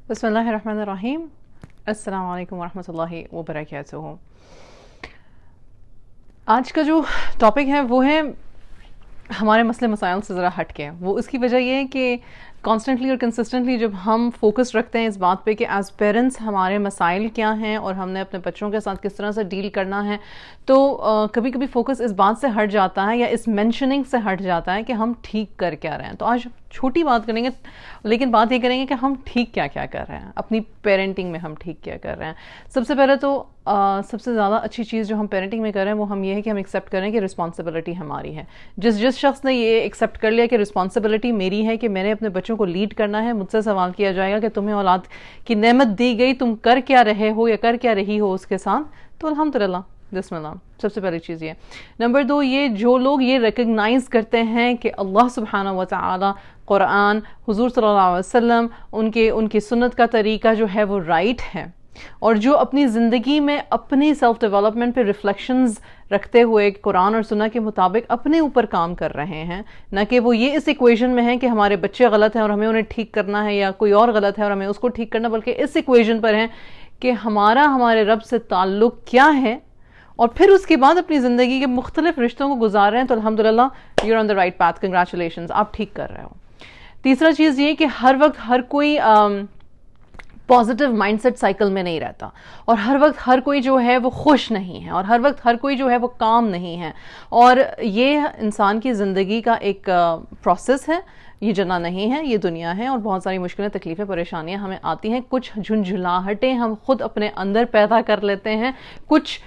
بسم اللہ الرحمن الرحیم. السلام علیکم ورحمۃ اللہ وبرکاتہ. آج کا جو ٹاپک ہے وہ ہے ہمارے مسئلے مسائل سے ذرا ہٹ کے. وہ اس کی وجہ یہ ہے کہ کانسٹنٹلی اور کنسسٹنٹلی جب ہم فوکس رکھتے ہیں اس بات پہ کہ ایز پیرنٹس ہمارے مسائل کیا ہیں اور ہم نے اپنے بچوں کے ساتھ کس طرح سے ڈیل کرنا ہے، تو کبھی کبھی فوکس اس بات سے ہٹ جاتا ہے یا اس مینشننگ سے ہٹ جاتا ہے کہ ہم ٹھیک کر کیا رہے ہیں. تو آج چھوٹی بات کریں گے لیکن بات یہ کریں گے کہ ہم ٹھیک کیا کیا کر رہے ہیں اپنی پیرنٹنگ میں. ہم ٹھیک کیا کر رہے ہیں؟ سب سے پہلے تو سب سے زیادہ اچھی چیز جو ہم پیرنٹنگ میں کر رہے ہیں وہ ہم یہ ہے کہ ہم ایکسیپٹ کریں کہ رسپانسبلٹی ہماری ہے. جس شخص نے یہ ایکسیپٹ کر لیا کہ رسپانسبلٹی میری ہے کہ میں نے اپنے بچوں کو لیڈ کرنا ہے، مجھ سے سوال کیا جائے گا کہ تمہیں اولاد کی نعمت دی گئی، تم کر کیا رہے ہو یا کر کیا رہی ہو اس کے ساتھ، تو الحمدللہ بسم اللہ. سب سے پہلی چیز یہ. نمبر 2، یہ جو لوگ یہ ریکگنائز کرتے ہیں کہ اللہ سبحانہ و تعالی، قرآن، حضور صلی اللہ علیہ وسلم، ان کی سنت کا طریقہ جو ہے وہ رائٹ ہے، اور جو اپنی زندگی میں اپنی سیلف ڈیولپمنٹ پہ ریفلیکشنز رکھتے ہوئے قرآن اور سنت کے مطابق اپنے اوپر کام کر رہے ہیں، نہ کہ وہ یہ اس ایکویژن میں ہیں کہ ہمارے بچے غلط ہیں اور ہمیں انہیں ٹھیک کرنا ہے یا کوئی اور غلط ہے اور ہمیں اس کو ٹھیک کرنا، بلکہ اس ایکویژن پر ہیں کہ ہمارے رب سے تعلق کیا ہے، اور پھر اس کے بعد اپنی زندگی کے مختلف رشتوں کو گزار رہے ہیں. تو الحمدللہ you are on the right path, congratulations, آپ ٹھیک کر رہے ہو. تیسرا چیز یہ کہ ہر وقت ہر کوئی پازیٹیو مائنڈ سیٹ سائیکل میں نہیں رہتا، اور ہر وقت ہر کوئی جو ہے وہ خوش نہیں ہے، اور ہر وقت ہر کوئی جو ہے وہ کام نہیں ہے. اور یہ انسان کی زندگی کا ایک پروسیس ہے، یہ جنہ نہیں ہے، یہ دنیا ہے، اور بہت ساری مشکلیں، تکلیفیں، پریشانیاں ہمیں آتی ہیں. کچھ جھنجھلاہٹیں ہم خود اپنے اندر پیدا کر لیتے ہیں، کچھ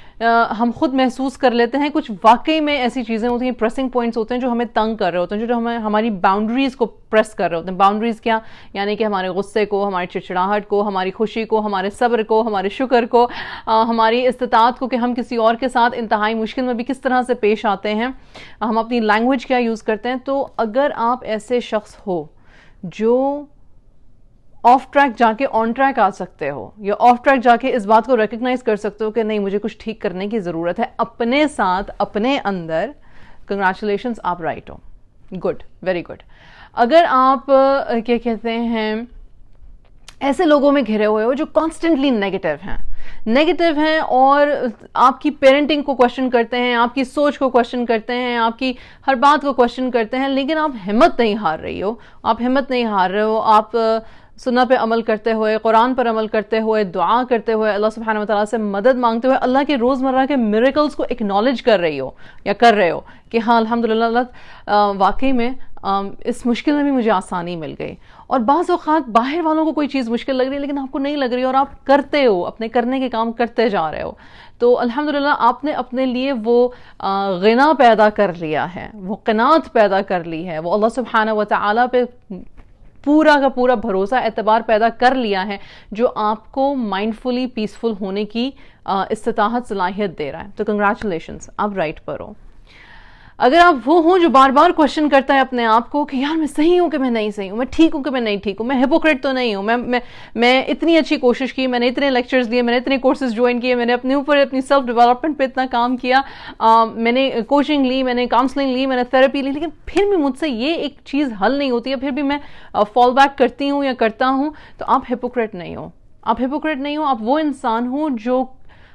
ہم خود محسوس کر لیتے ہیں، کچھ واقعی میں ایسی چیزیں ہوتی ہیں، پریسنگ پوائنٹس ہوتے ہیں جو ہمیں تنگ کر رہے ہوتے ہیں، جو ہمیں ہماری باؤنڈریز کو پریس کر رہے ہوتے ہیں. باؤنڈریز کیا؟ یعنی کہ ہمارے غصے کو، ہماری چڑچڑاہٹ کو، ہماری خوشی کو، ہمارے صبر کو، ہمارے شکر کو، ہماری استطاعت کو کہ ہم کسی اور کے ساتھ انتہائی مشکل میں بھی کس طرح سے پیش آتے ہیں، ہم اپنی لینگویج کیا یوز کرتے ہیں. تو اگر آپ ایسے شخص ہو جو آف ٹریک جا کے آن ٹریک آ سکتے ہو، یا آف ٹریک جا کے اس بات کو ریکگنائز کر سکتے ہو کہ نہیں، مجھے کچھ ٹھیک کرنے کی ضرورت ہے اپنے ساتھ، اپنے اندر، کنگریچولیشنز، آپ رائٹ ہو. Good, very good. اگر آپ کیا کہتے ہیں ایسے لوگوں میں گھرے ہوئے ہو جو کانسٹنٹلی نیگیٹو ہیں اور آپ کی پیرنٹنگ کو کوشچن کرتے ہیں، آپ کی سوچ کو کوشچن کرتے ہیں، آپ کی ہر بات کو کوشچن کرتے ہیں، لیکن آپ ہمت نہیں ہار رہے ہو، آپ سنت پہ عمل کرتے ہوئے، قرآن پر عمل کرتے ہوئے، دعا کرتے ہوئے، اللہ سبحانہ وتعالیٰ سے مدد مانگتے ہوئے، اللہ کے روزمرہ کے میریکلز کو اکنالج کر رہے ہو کہ ہاں الحمدللہ اللہ واقعی میں اس مشکل میں بھی مجھے آسانی مل گئی. اور بعض اوقات باہر والوں کو کوئی چیز مشکل لگ رہی ہے لیکن آپ کو نہیں لگ رہی، اور آپ کرتے ہو، اپنے کرنے کے کام کرتے جا رہے ہو. تو الحمدللہ آپ نے اپنے لیے وہ غنا پیدا کر لیا ہے، وہ قناعت پیدا کر لی ہے، وہ اللہ سبحانہ وتعالیٰ پہ پورا کا پورا بھروسہ، اعتبار پیدا کر لیا ہے، جو آپ کو مائنڈفلی پیسفل ہونے کی استطاعت، صلاحیت دے رہا ہے. تو کنگریچولیشنز، آپ رائٹ پر ہو. اگر آپ وہ ہوں جو بار بار کوشچن کرتا ہے اپنے آپ کو کہ یار میں صحیح ہوں کہ میں نہیں صحیح ہوں، میں ٹھیک ہوں کہ میں نہیں ٹھیک ہوں، میں ہیپوکریٹ تو نہیں ہوں، میں اتنی اچھی کوشش کی، میں نے اتنے لیکچرز دیے، میں نے اتنے کورسز جوائن کیے، میں نے اپنے اوپر اپنی سیلف ڈیولپمنٹ پہ اتنا کام کیا، میں نے کوچنگ لی، میں نے کاؤنسلنگ لی، میں نے تھراپی لی، لیکن پھر بھی مجھ سے یہ ایک چیز حل نہیں ہوتی ہے، پھر بھی میں فال بیک کرتی ہوں یا کرتا ہوں. تو آپ ہیپوکریٹ نہیں ہو، آپ وہ انسان ہو جو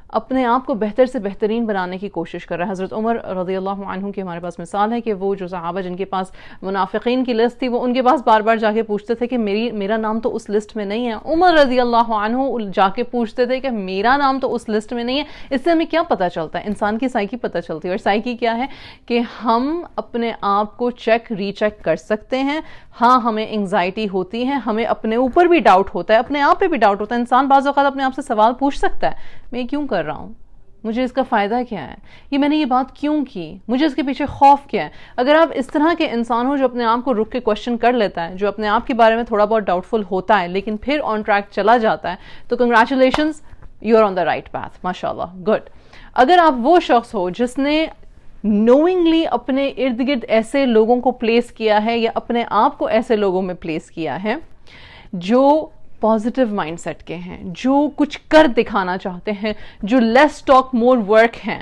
اپنے آپ کو بہتر سے بہترین بنانے کی کوشش کر رہا ہے. حضرت عمر رضی اللہ عنہ کی ہمارے پاس مثال ہے کہ وہ جو صحابہ جن کے پاس منافقین کی لسٹ تھی، وہ ان کے پاس بار بار جا کے پوچھتے تھے کہ میرا نام تو اس لسٹ میں نہیں ہے. عمر رضی اللہ عنہ جا کے پوچھتے تھے کہ میرا نام تو اس لسٹ میں نہیں ہے. اس سے ہمیں کیا پتہ چلتا ہے؟ انسان کی سائیکی پتہ چلتی ہے. اور سائیکی کیا ہے کہ ہم اپنے آپ کو ری چیک کر سکتے ہیں. ہاں ہمیں انگزائٹی ہوتی ہے، ہمیں اپنے اوپر بھی ڈاؤٹ ہوتا ہے، اپنے آپ پہ بھی ڈاؤٹ ہوتا ہے. انسان بعض اوقات اپنے آپ سے سوال پوچھ سکتا ہے، میں یہ کیوں کر رہا ہوں، مجھے اس کا فائدہ کیا ہے، میں نے یہ بات کیوں کی، مجھے اس کے پیچھے خوف کیا ہے. اگر آپ اس طرح کے انسان ہو جو اپنے آپ کو رک کے کوشچن کر لیتا ہے، جو اپنے آپ کے بارے میں تھوڑا بہت ڈاؤٹ فل ہوتا ہے لیکن پھر آن ٹریک چلا جاتا ہے، تو congratulations, you are on the right path, ماشاء اللہ، گڈ. اگر آپ وہ شخص ہو جس نے نوئنگلی اپنے ارد گرد ایسے لوگوں کو پلیس کیا ہے یا اپنے آپ کو ایسے لوگوں میں پلیس کیا ہے جو پازیٹیو مائنڈ سیٹ کے ہیں، جو کچھ کر دکھانا چاہتے ہیں، جو لیس ٹاک مور ورک ہیں،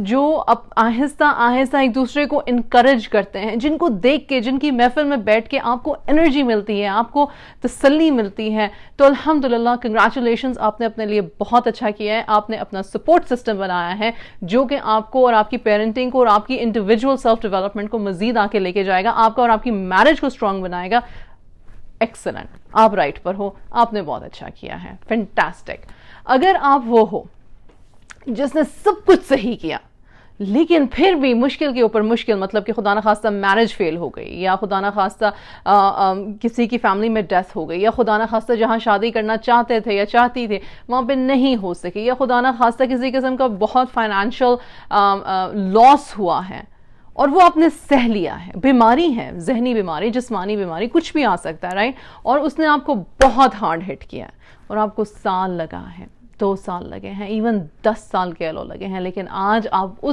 جو اب آہستہ آہستہ ایک دوسرے کو انکریج کرتے ہیں، جن کو دیکھ کے، جن کی محفل میں بیٹھ کے آپ کو انرجی ملتی ہے، آپ کو تسلی ملتی ہے. تو الحمدللہ کنگریچولیشنز، آپ نے اپنے لیے بہت اچھا کیا ہے. آپ نے اپنا سپورٹ سسٹم بنایا ہے جو کہ آپ کو اور آپ کی پیرنٹنگ کو اور آپ کی انڈیویجول سیلف ڈیولپمنٹ کو مزید آگے لے کے جائے گا، آپ کا اور آپ کی میرج کو اسٹرانگ بنائے گا. ایکسلنٹ، آپ رائٹ پر ہو، آپ نے بہت اچھا کیا ہے، فینٹاسٹک. اگر آپ وہ ہو جس نے سب کچھ صحیح کیا لیکن پھر بھی مشکل کے اوپر مشکل، مطلب کہ خدا نخواستہ میرج فیل ہو گئی، یا خدا نخواستہ کسی کی فیملی میں ڈیتھ ہو گئی، یا خدا نخواستہ جہاں شادی کرنا چاہتے تھے یا چاہتی تھے وہاں پہ نہیں ہو سکی، یا خدا نخواستہ کسی قسم کا بہت فائنینشیل لاس ہوا ہے اور وہ آپ نے سہ لیا ہے، بیماری ہے، ذہنی بیماری، جسمانی بیماری، کچھ بھی آ سکتا ہے، رائٹ، اور اس نے آپ کو بہت ہارڈ ہٹ کیا ہے اور آپ کو سال لگا ہے، 2 سال لگے ہیں، ایون 10 سال کہہ لو لگے ہیں، لیکن آج آپ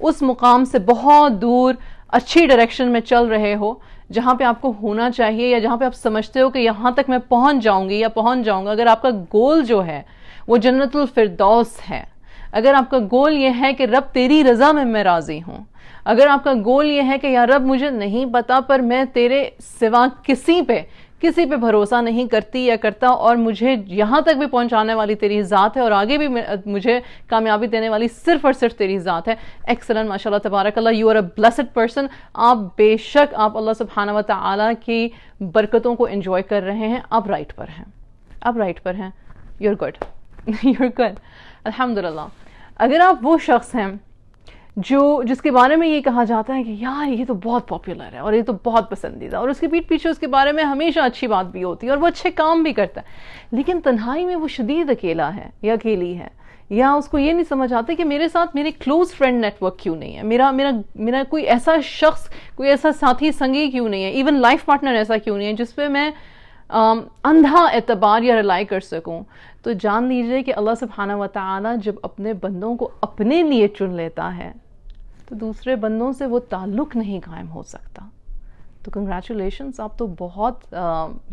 اس مقام سے بہت دور اچھی ڈائریکشن میں چل رہے ہو جہاں پہ آپ کو ہونا چاہیے، یا جہاں پہ آپ سمجھتے ہو کہ یہاں تک میں پہنچ جاؤں گی یا پہنچ جاؤں گا. اگر آپ کا گول جو ہے وہ جنت الفردوس ہے، اگر آپ کا گول یہ ہے کہ رب تیری رضا میں میں راضی ہوں، اگر آپ کا گول یہ ہے کہ یا رب مجھے نہیں پتا پر میں تیرے سوا کسی پہ بھروسہ نہیں کرتی یا کرتا، اور مجھے یہاں تک بھی پہنچانے والی تیری ذات ہے اور آگے بھی مجھے کامیابی دینے والی صرف اور صرف تیری ذات ہے. ایکسلنٹ، ماشاءاللہ تبارک اللہ، you are a blessed person. آپ بے شک آپ اللہ سبحانہ و تعالیٰ کی برکتوں کو انجوائے کر رہے ہیں. آپ رائٹ پر ہیں، آپ رائٹ پر ہیں. You are good, you are good, الحمدللہ. اگر آپ وہ شخص ہیں جس کے بارے میں یہ کہا جاتا ہے کہ یار یہ تو بہت پاپولر ہے اور یہ تو بہت پسندیدہ، اور اس کے پیٹھ پیچھے اس کے بارے میں ہمیشہ اچھی بات بھی ہوتی ہے اور وہ اچھے کام بھی کرتا ہے، لیکن تنہائی میں وہ شدید اکیلا ہے یا اکیلی ہے، یا اس کو یہ نہیں سمجھ آتا کہ میرے ساتھ میرے کلوز فرینڈ نیٹ ورک کیوں نہیں ہے، میرا کوئی ایسا شخص، کوئی ایسا ساتھی سنگی کیوں نہیں ہے، ایون لائف پارٹنر ایسا کیوں نہیں ہے جس پہ میں اندھا اعتبار یا رلائی کر سکوں. تو جان لیجئے کہ اللہ سبحانہ و تعالیٰ جب اپنے بندوں کو اپنے لیے چن لیتا ہے تو دوسرے بندوں سے وہ تعلق نہیں قائم ہو سکتا. تو کنگریچولیشنز، آپ تو بہت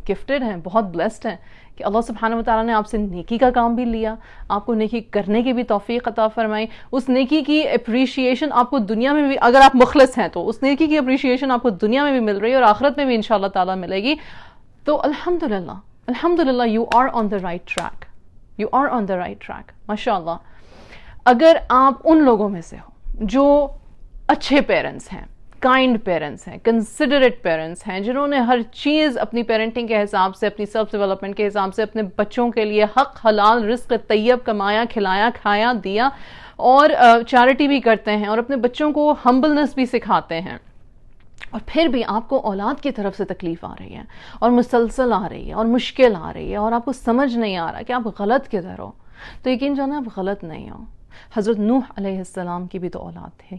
گفٹڈ ہیں، بہت بلیسڈ ہیں کہ اللہ سبحانہ و تعالیٰ نے آپ سے نیکی کا کام بھی لیا، آپ کو نیکی کرنے کی بھی توفیق عطا فرمائی. اس نیکی کی اپریشیشن آپ کو دنیا میں بھی، اگر آپ مخلص ہیں تو اس نیکی کی اپریشیشن آپ کو دنیا میں بھی مل رہی ہے اور آخرت میں بھی انشاءاللہ تعالیٰ ملے گی. تو الحمدللہ، الحمدللہ، you are on the right track, you are on the right track, ماشاءاللہ. اگر آپ ان لوگوں میں سے ہو جو اچھے پیرنٹس ہیں، کائنڈ پیرنٹس ہیں، کنسیڈریٹ پیرنٹس ہیں، جنہوں نے ہر چیز اپنی پیرنٹنگ کے حساب سے، اپنی سیلف ڈیولپمنٹ کے حساب سے اپنے بچوں کے لیے حق حلال رزق طیب کمایا، کھلایا، کھایا، دیا، اور چیریٹی بھی کرتے ہیں اور اپنے بچوں کو ہمبلنس بھی سکھاتے ہیں، اور پھر بھی آپ کو اولاد کی طرف سے تکلیف آ رہی ہے اور مسلسل آ رہی ہے اور مشکل آ رہی ہے اور آپ کو سمجھ نہیں آ رہا کہ آپ غلط کدھر ہو، تو یقین جانا آپ غلط نہیں ہو. حضرت نوح علیہ السلام کی بھی تو اولاد تھی،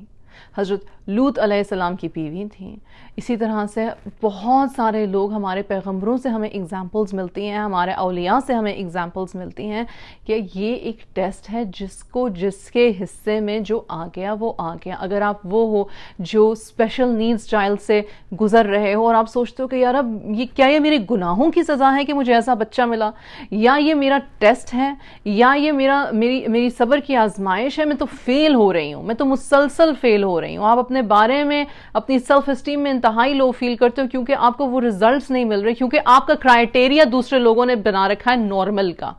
حضرت لوط علیہ السلام کی بیوی تھیں. اسی طرح سے بہت سارے لوگ، ہمارے پیغمبروں سے ہمیں اگزامپلز ملتی ہیں، ہمارے اولیاء سے ہمیں اگزامپلز ملتی ہیں کہ یہ ایک ٹیسٹ ہے جس کے حصے میں جو آ گیا وہ آ گیا. اگر آپ وہ ہو جو اسپیشل نیڈز چائلڈ سے گزر رہے ہو اور آپ سوچتے ہو کہ یار اب یہ میرے گناہوں کی سزا ہے کہ مجھے ایسا بچہ ملا، یا یہ میرا ٹیسٹ ہے، یا یہ میری صبر کی آزمائش ہے، میں تو فیل ہو رہی ہوں، میں تو مسلسل فیل ہو رہی ہوں. آپ اپنے بارے میں، اپنی سیلف اسٹیم میں انتہائی لو فیل کرتے ہو کیونکہ آپ کو وہ ریزلٹس نہیں مل رہے، کیونکہ آپ کا کرائیٹیریا دوسرے لوگوں نے بنا رکھا ہے نارمل کا.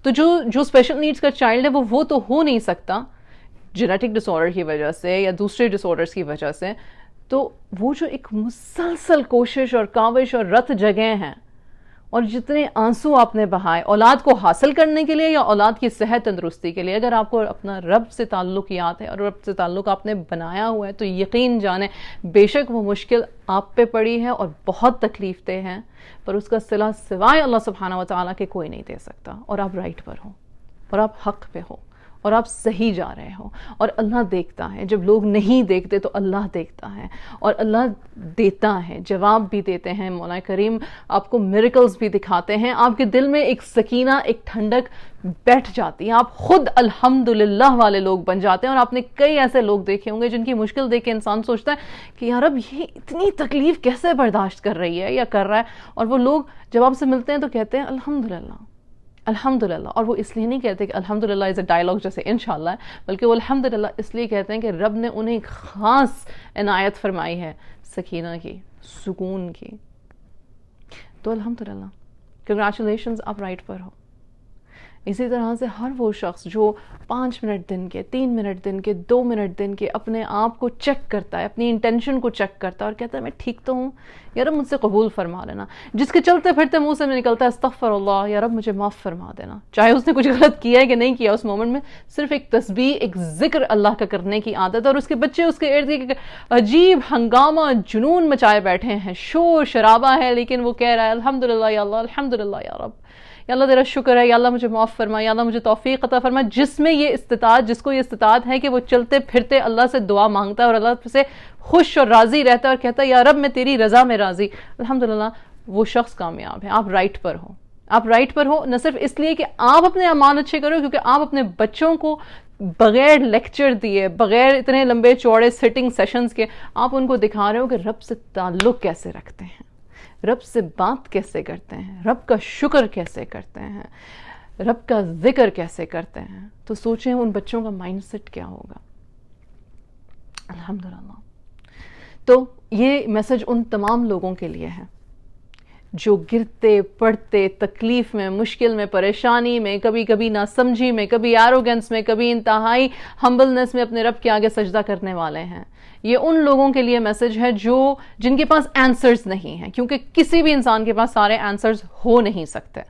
تو جو اسپیشل نیڈز کا چائلڈ ہے وہ تو ہو نہیں سکتا جینیٹک ڈس آرڈر کی وجہ سے یا دوسرے ڈس آرڈرز کی وجہ سے. تو وہ جو ایک مسلسل کوشش اور کاوش اور رت جگہ ہیں، اور جتنے آنسو آپ نے بہائے اولاد کو حاصل کرنے کے لیے یا اولاد کی صحت تندرستی کے لیے، اگر آپ کو اپنا رب سے تعلق یاد ہے اور رب سے تعلق آپ نے بنایا ہوا ہے تو یقین جانیں بے شک وہ مشکل آپ پہ پڑی ہے اور بہت تکلیف دہ ہیں، پر اس کا صلہ سوائے اللہ سبحانہ و تعالیٰ کے کوئی نہیں دے سکتا. اور آپ رائٹ پر ہو اور آپ حق پہ ہو اور آپ صحیح جا رہے ہو، اور اللہ دیکھتا ہے، جب لوگ نہیں دیکھتے تو اللہ دیکھتا ہے، اور اللہ دیتا ہے، جواب بھی دیتے ہیں، مولا کریم آپ کو میریکلز بھی دکھاتے ہیں، آپ کے دل میں ایک سکینہ، ایک ٹھنڈک بیٹھ جاتی ہے، آپ خود الحمدللہ والے لوگ بن جاتے ہیں۔ اور آپ نے کئی ایسے لوگ دیکھے ہوں گے جن کی مشکل دیکھ کے انسان سوچتا ہے کہ یار اب یہ اتنی تکلیف کیسے برداشت کر رہی ہے یا کر رہا ہے، اور وہ لوگ جب آپ سے ملتے ہیں تو کہتے ہیں الحمدللہ الحمدللہ، اور وہ اس لیے نہیں کہتے کہ الحمدللہ از اے ڈائلاگ جیسے انشاءاللہ ہے، بلکہ وہ الحمدللہ اس لیے کہتے ہیں کہ رب نے انہیں ایک خاص عنایت فرمائی ہے سکینہ کی، سکون کی۔ تو الحمدللہ، کنگریچولیشنز، آپ رائٹ پر ہو۔ اسی طرح سے ہر وہ شخص جو 5 منٹ دن کے، 3 منٹ دن کے، 2 منٹ دن کے اپنے آپ کو چیک کرتا ہے، اپنی انٹینشن کو چیک کرتا ہے اور کہتا ہے میں ٹھیک تو ہوں یا رب مجھ سے قبول فرما لینا، جس کے چلتے پھرتے منہ سے میں نکلتا ہے استغفر اللہ یا رب مجھے معاف فرما دینا، چاہے اس نے کچھ غلط کیا ہے کہ نہیں کیا، اس مومنٹ میں صرف ایک تسبیح، ایک ذکر اللہ کا کرنے کی عادت ہے، اور اس کے بچے اس کے ارد گرد عجیب ہنگامہ جنون مچائے بیٹھے ہیں، شور شرابہ ہے، لیکن وہ کہہ رہا ہے الحمدللہ یا اللہ، الحمدللہ یا رب، یا اللہ تیرا شکر ہے، یا اللہ مجھے معاف فرما، یا اللہ مجھے توفیق عطا فرما، جس میں یہ استطاعت، جس کو یہ استطاعت ہے کہ وہ چلتے پھرتے اللہ سے دعا مانگتا ہے اور اللہ سے خوش اور راضی رہتا ہے اور کہتا ہے یا رب میں تیری رضا میں راضی، الحمدللہ، وہ شخص کامیاب ہے۔ آپ رائٹ پر ہو، آپ رائٹ پر ہو، نہ صرف اس لیے کہ آپ اپنے اعمال اچھے کرو، کیونکہ آپ اپنے بچوں کو بغیر لیکچر دیے، بغیر اتنے لمبے چوڑے سٹنگ سیشنز کے، آپ ان کو دکھا رہے ہو کہ رب سے تعلق کیسے رکھتے ہیں، رب سے بات کیسے کرتے ہیں، رب کا شکر کیسے کرتے ہیں، رب کا ذکر کیسے کرتے ہیں۔ تو سوچیں ان بچوں کا مائنڈ سیٹ کیا ہوگا۔ الحمدللہ۔ تو یہ میسج ان تمام لوگوں کے لیے ہے جو گرتے پڑتے، تکلیف میں، مشکل میں، پریشانی میں، کبھی کبھی ناسمجھی میں، کبھی ایروگنس میں، کبھی انتہائی ہمبلنس میں اپنے رب کے آگے سجدہ کرنے والے ہیں۔ یہ ان لوگوں کے لیے میسج ہے جن کے پاس آنسرز نہیں ہیں، کیونکہ کسی بھی انسان کے پاس سارے آنسرز ہو نہیں سکتے۔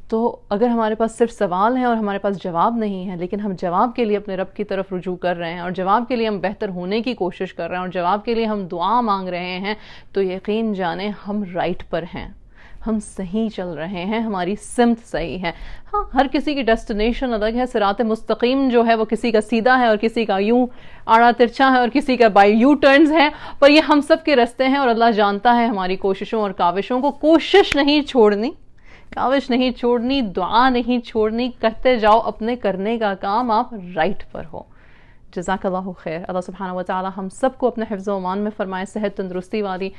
تو اگر ہمارے پاس صرف سوال ہیں اور ہمارے پاس جواب نہیں ہے، لیکن ہم جواب کے لیے اپنے رب کی طرف رجوع کر رہے ہیں، اور جواب کے لیے ہم بہتر ہونے کی کوشش کر رہے ہیں، اور جواب کے لیے ہم دعا مانگ رہے ہیں، تو یقین جانیں ہم رائٹ پر ہیں، ہم صحیح چل رہے ہیں، ہماری سمت صحیح ہے۔ ہاں، ہر کسی کی ڈیسٹینیشن الگ ہے، صراط مستقیم جو ہے وہ کسی کا سیدھا ہے اور کسی کا یوں آڑا ترچھا ہے اور کسی کا بائی یو ٹرنز ہے، پر یہ ہم سب کے رستے ہیں، اور اللہ جانتا ہے ہماری کوششوں اور کاوشوں کو۔ کوشش نہیں چھوڑنی، کاوش نہیں چھوڑنی، دعا نہیں چھوڑنی، کرتے جاؤ اپنے کرنے کا کام، آپ رائٹ پر ہو۔ جزاک اللہ خیر۔ اللہ سبحانہ و تعالی ہم سب کو اپنے حفظ و امان میں فرمائے، صحت تندرستی والی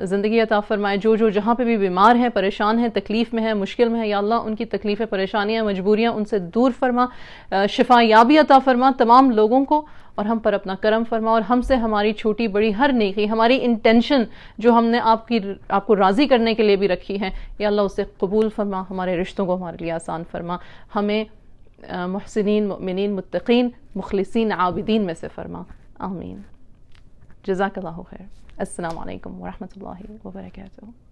زندگی عطا فرمائے۔ جو جہاں پہ بھی بیمار ہیں، پریشان ہیں، تکلیف میں ہیں، مشکل میں ہیں، یا اللہ ان کی تکلیفیں، پریشانیاں، مجبوریاں ان سے دور فرما، شفا یابی عطا فرما تمام لوگوں کو، اور ہم پر اپنا کرم فرما، اور ہم سے ہماری چھوٹی بڑی ہر نیکی، ہماری انٹینشن جو ہم نے آپ کو راضی کرنے کے لیے بھی رکھی ہے، یا اللہ اسے قبول فرما، ہمارے رشتوں کو ہمارے لیے آسان فرما، ہمیں محسنین، مؤمنین، متقین، مخلصین، عابدین میں سے فرما، آمین۔ جزاک اللہ خیر۔ السلام علیکم ورحمۃ اللہ وبرکاتہ۔